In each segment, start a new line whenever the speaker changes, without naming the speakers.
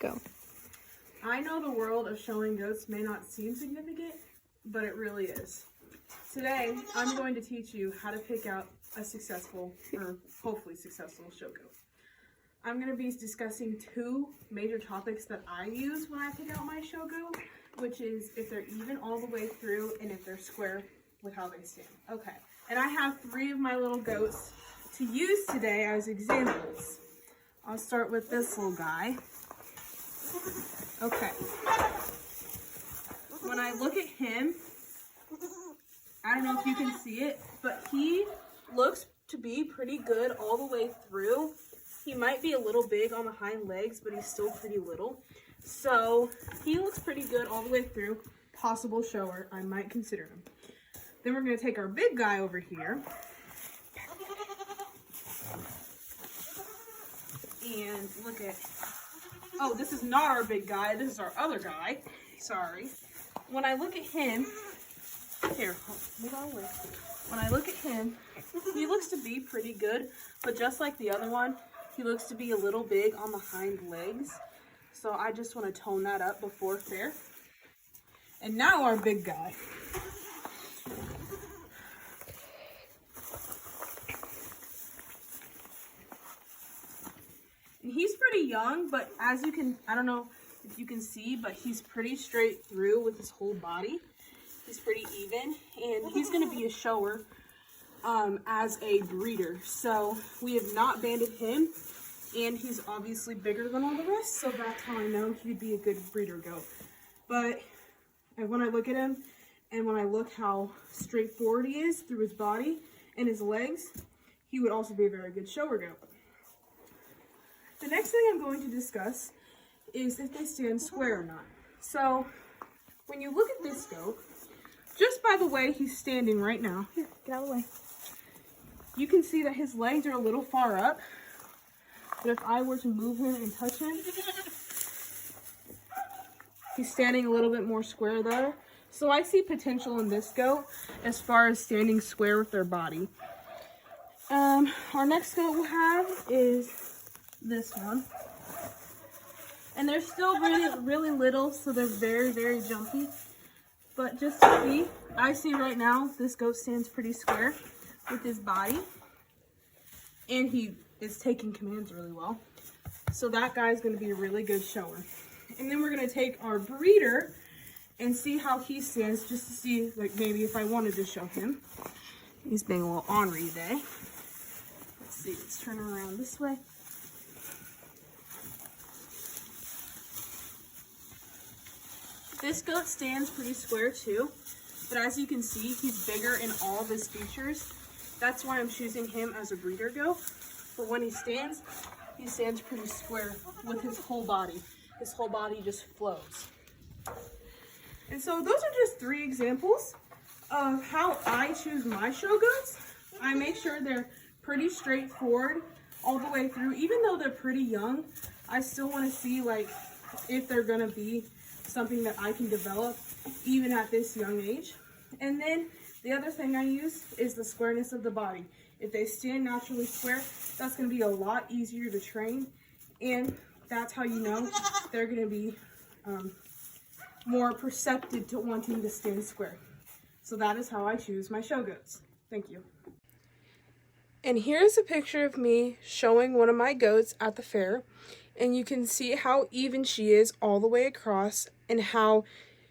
go.
I know the world of showing goats may not seem significant, but it really is. Today, I'm going to teach you how to pick out a successful, or hopefully successful, show goat. I'm going to be discussing two major topics that I use when I pick out my show goat, which is if they're even all the way through and if they're square with how they stand. Okay, and I have three of my little goats to use today as examples. I'll start with this little guy. Okay. When I look at him, I don't know if you can see it, but he looks to be pretty good all the way through. He might be a little big on the hind legs, but he's still pretty little. So he looks pretty good all the way through. Possible shower, I might consider him. Then we're going to take our big guy over here. And look at, oh, this is not our big guy. This is our other guy. Sorry. When I look at him, here, move on away. When I look at him, he looks to be pretty good, but just like the other one, he looks to be a little big on the hind legs. So I just want to tone that up before fair. And now our big guy. And he's pretty young, but as you can, I don't know if you can see, but he's pretty straight through with his whole body. He's pretty even, and he's going to be a shower as a breeder. So we have not banded him, and he's obviously bigger than all the rest, so that's how I know he'd be a good breeder goat. But when I look at him, and when I look how straightforward he is through his body and his legs, he would also be a very good shower goat. The next thing I'm going to discuss is if they stand square or not. So when you look at this goat, just by the way he's standing right now, here, get out of the way, you can see that his legs are a little far up. But if I were to move him and touch him, he's standing a little bit more square there. So I see potential in this goat as far as standing square with their body. Our next goat we'll have is this one. And they're still really little, so they're very jumpy. But just to see, I see right now this goat stands pretty square with his body. And he is taking commands really well. So that guy's going to be a really good shower. And then we're going to take our breeder and see how he stands, just to see, like, maybe if I wanted to show him. He's being a little ornery today. Let's see, let's turn him around this way. This goat stands pretty square too, but as you can see, he's bigger in all of his features. That's why I'm choosing him as a breeder goat. But when he stands pretty square with his whole body. His whole body just flows. And so those are just three examples of how I choose my show goats. I make sure they're pretty straightforward all the way through. Even though they're pretty young, I still want to see, like, if they're gonna be something that I can develop even at this young age. And then the other thing I use is the squareness of the body. If they stand naturally square, that's going to be a lot easier to train, and that's how you know they're going to be more perceptive to wanting to stand square. So that is how I choose my show goats. Thank you. And here's a picture of me showing one of my goats at the fair. And you can see how even she is all the way across and how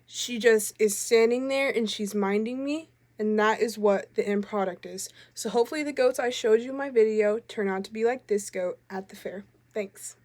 she just is standing there and she's minding me. And that is what the end product is. So hopefully the goats I showed you in my video turn out to be like this goat at the fair. Thanks.